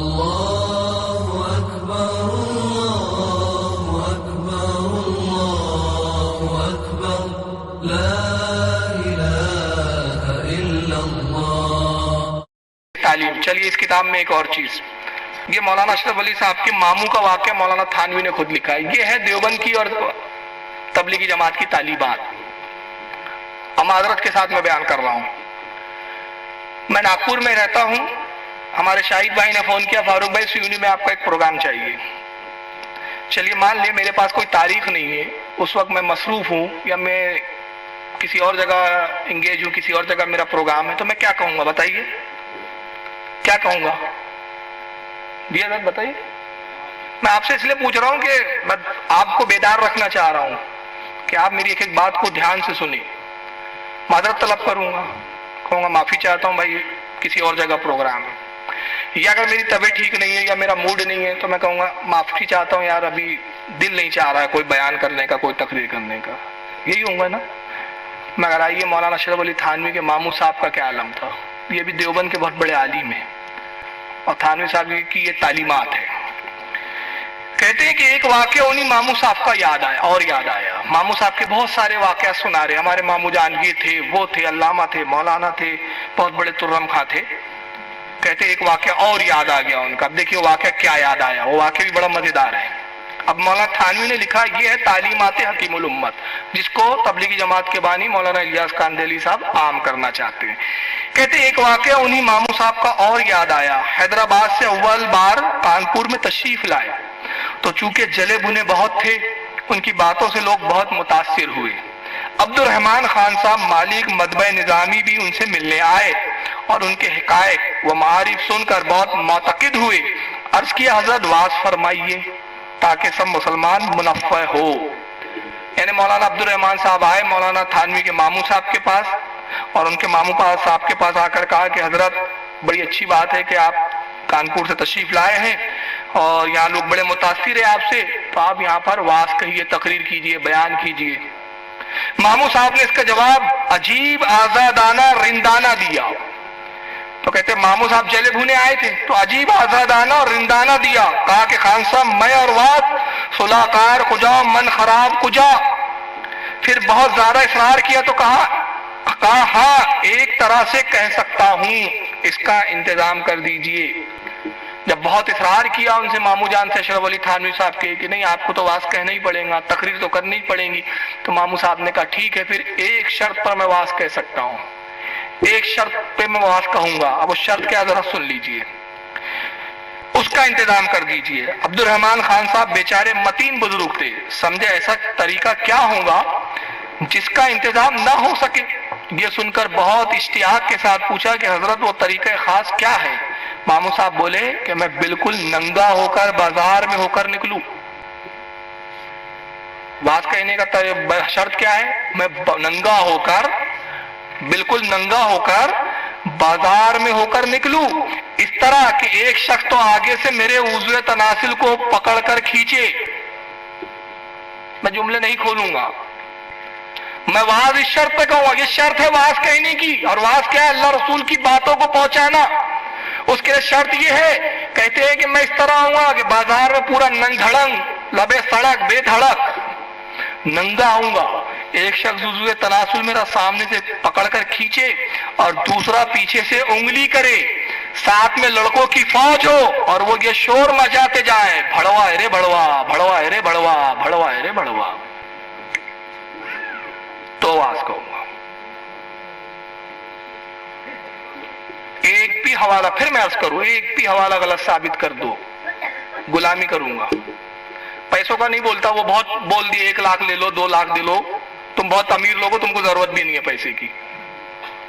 اللہ اکبر اللہ اکبر اللہ اکبر لا الہ الا اللہ۔ تعلیم۔ چلیے اس کتاب میں ایک اور چیز، یہ مولانا اشرف علی صاحب کے ماموں کا واقعہ مولانا تھانوی نے خود لکھا ہے۔ یہ ہے دیوبند کی اور تبلیغی جماعت کی تعلیمات، اور معذرت کے ساتھ میں بیان کر رہا ہوں۔ میں ناگپور میں رہتا ہوں، ہمارے شاہد بھائی نے فون کیا، فاروق بھائی سیونی میں آپ کا ایک پروگرام چاہیے۔ چلیے مان لیں میرے پاس کوئی تاریخ نہیں ہے، اس وقت میں مصروف ہوں یا میں کسی اور جگہ انگیج ہوں، کسی اور جگہ میرا پروگرام ہے، تو میں کیا کہوں گا بتائیے؟ کیا کہوں گا؟ جی حضرت بتائیے۔ میں آپ سے اس لیے پوچھ رہا ہوں کہ میں آپ کو بیدار رکھنا چاہ رہا ہوں کہ آپ میری ایک ایک بات کو دھیان سے سنیں۔ معذرت طلب کروں گا، کہوں گا معافی چاہتا ہوں بھائی کسی اور جگہ پروگرام ہے، یا اگر میری طبیعت ٹھیک نہیں ہے یا میرا موڈ نہیں ہے تو میں کہوں گا معافی چاہتا ہوں یار ابھی دل نہیں چاہ رہا ہے کوئی بیان کرنے کا، کوئی تقریر کرنے کا، یہی ہوں گا نا۔ مگر آئیے مولانا اشرف علی تھانوی کے ماموں صاحب کا کیا عالم تھا، یہ بھی دیوبند کے بہت بڑے عالم ہیں، اور تھانوی صاحب کی یہ تعلیمات ہے۔ کہتے ہیں کہ ایک واقعہ انہی ماموں صاحب کا یاد آیا۔ ماموں صاحب کے بہت سارے واقعات سنا رہے، ہمارے ماموں جان یہ تھے، وہ تھے، علامہ تھے، مولانا تھے، بہت بڑے ترم خواہ تھے۔ کہتے ایک واقعہ اور یاد آ گیا ان کا۔ اب دیکھیے واقعہ کیا یاد آیا، وہ واقعہ بھی بڑا مزیدار ہے۔ اب مولانا تھانوی نے لکھا، یہ ہے تعلیمات حکیم الامت، جس کو تبلیغی جماعت کے بانی مولانا الیاس کاندھلی صاحب عام کرنا چاہتے ہیں۔ کہتے ایک واقعہ انہی ماموں صاحب کا اور یاد آیا۔ حیدرآباد سے اول بار کانپور میں تشریف لائے تو چونکہ جلے بھنے بہت تھے، ان کی باتوں سے لوگ بہت متاثر ہوئے۔ عبد الرحمن خان صاحب مالک مطبع نظامی بھی ان سے ملنے آئے اور ان کے حقائق و معارف سن کر بہت معتقد ہوئے۔ عرض کیا حضرت واعظ فرمائیے تاکہ سب مسلمان منفع ہو۔ یعنی مولانا عبد الرحمن صاحب آئے مولانا تھانوی کے ماموں صاحب کے پاس، اور ان کے ماموں صاحب کے پاس آ کر کہا کہ حضرت بڑی اچھی بات ہے کہ آپ کانپور سے تشریف لائے ہیں اور یہاں لوگ بڑے متاثر ہیں آپ سے، تو آپ یہاں پر واعظ کہیے، تقریر کیجئے، بیان کیجئے۔ ماموں صاحب نے اس کا جواب عجیب آزادانہ رندانہ دیا۔ تو کہتے ماموں صاحب جلے بھونے آئے تھے تو عجیب آزادانہ اور رندانہ دیا۔ کہا کہ خان صاحب میں اور واد صلح کار کجا من خراب کجا۔ پھر بہت زیادہ اصرار کیا تو کہا ہاں ایک طرح سے کہہ سکتا ہوں، اس کا انتظام کر دیجئے۔ جب بہت اصرار کیا ان سے ماموں جان سے اشرف علی تھانوی صاحب کے کہ نہیں آپ کو تو واعظ کہنا ہی پڑے گا، تقریر تو کرنی ہی پڑے گی، تو ماموں صاحب نے کہا ٹھیک ہے پھر ایک شرط پر میں واعظ کہہ سکتا ہوں، ایک شرط پہ میں واعظ کہوں گا۔ اب اس شرط کیا ذرا سن لیجئے، اس کا انتظام کر دیجئے۔ عبد الرحمن خان صاحب بیچارے متین بزرگ تھے، سمجھے ایسا طریقہ کیا ہوگا جس کا انتظام نہ ہو سکے۔ یہ سن کر بہت اشتیاق کے ساتھ پوچھا کہ حضرت وہ طریقہ خاص کیا ہے؟ ماموں صاحب بولے کہ میں بالکل ننگا ہو کر بازار میں ہو کر نکلوں۔ واعظ کہنے کا شرط کیا ہے؟ میں ننگا ہو کر، بالکل ننگا ہو کر بازار میں ہو کر نکلوں، اس طرح کہ ایک شخص تو آگے سے میرے عضو تناسل کو پکڑ کر کھینچے۔ میں جملے نہیں کھولوں گا، میں واعظ اس شرط پہ کہوں گا، یہ شرط ہے واعظ کہنے کی، اور واعظ کیا ہے؟ اللہ رسول کی باتوں کو پہنچانا۔ اس کے شرط یہ ہے، کہتے ہیں کہ میں اس طرح آؤں گا کہ بازار میں پورا ننگ دھڑنگ، لبے سڑک، بے دھڑک ننگا آؤں گا، ایک شخص عضو تناسل میرا سامنے سے پکڑ کر کھینچے اور دوسرا پیچھے سے انگلی کرے، ساتھ میں لڑکوں کی فوج ہو اور وہ یہ شور مچاتے جائیں، بھڑوا رے بھڑوا، بھڑوا رے بھڑوا، بھڑوا رے بھڑوا، تو واعظ کہوں گا۔ ایک بھی حوالہ، پھر میں عرض کروں، ایک بھی حوالہ غلط ثابت کر دو، غلامی کروں گا۔ پیسوں کا نہیں بولتا، وہ بہت بول دیے 1 لاکھ لے لو، 2 لاکھ دے لو، تم بہت امیر لوگو، تم کو ضرورت بھی نہیں ہے پیسے کی،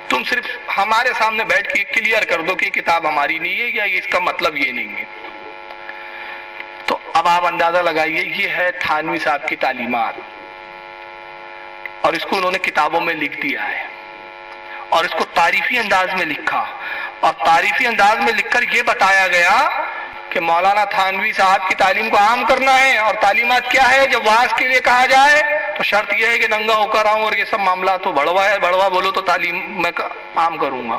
تم صرف ہمارے سامنے بیٹھ کے کلیئر کر دو کہ کتاب ہماری نہیں ہے یا اس کا مطلب یہ نہیں ہے۔ تو اب آپ اندازہ لگائیے، یہ ہے تھانوی صاحب کی تعلیمات، اور اس کو انہوں نے کتابوں میں لکھ دیا ہے، اور اس کو تعریفی انداز میں لکھا، اور تعریفی انداز میں لکھ کر یہ بتایا گیا کہ مولانا تھانوی صاحب کی تعلیم کو عام کرنا ہے۔ اور تعلیمات کیا ہے؟ جب واعظ کے لیے کہا جائے تو شرط یہ ہے کہ ننگا ہو کر آؤں، اور یہ سب معاملات تو بڑوا ہے، بڑوا بولو تو تعلیم میں عام کروں گا۔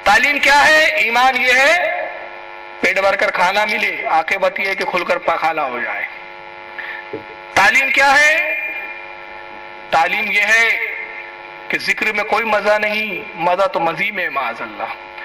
تعلیم کیا ہے؟ ایمان یہ ہے پیٹ بھر کر کھانا ملے، عاقبت یہ ہے کہ کھل کر پاخانہ ہو جائے۔ تعلیم کیا ہے؟ تعلیم یہ ہے کہ ذکر میں کوئی مزہ نہیں، مزہ تو مزی میں، معاذ اللہ۔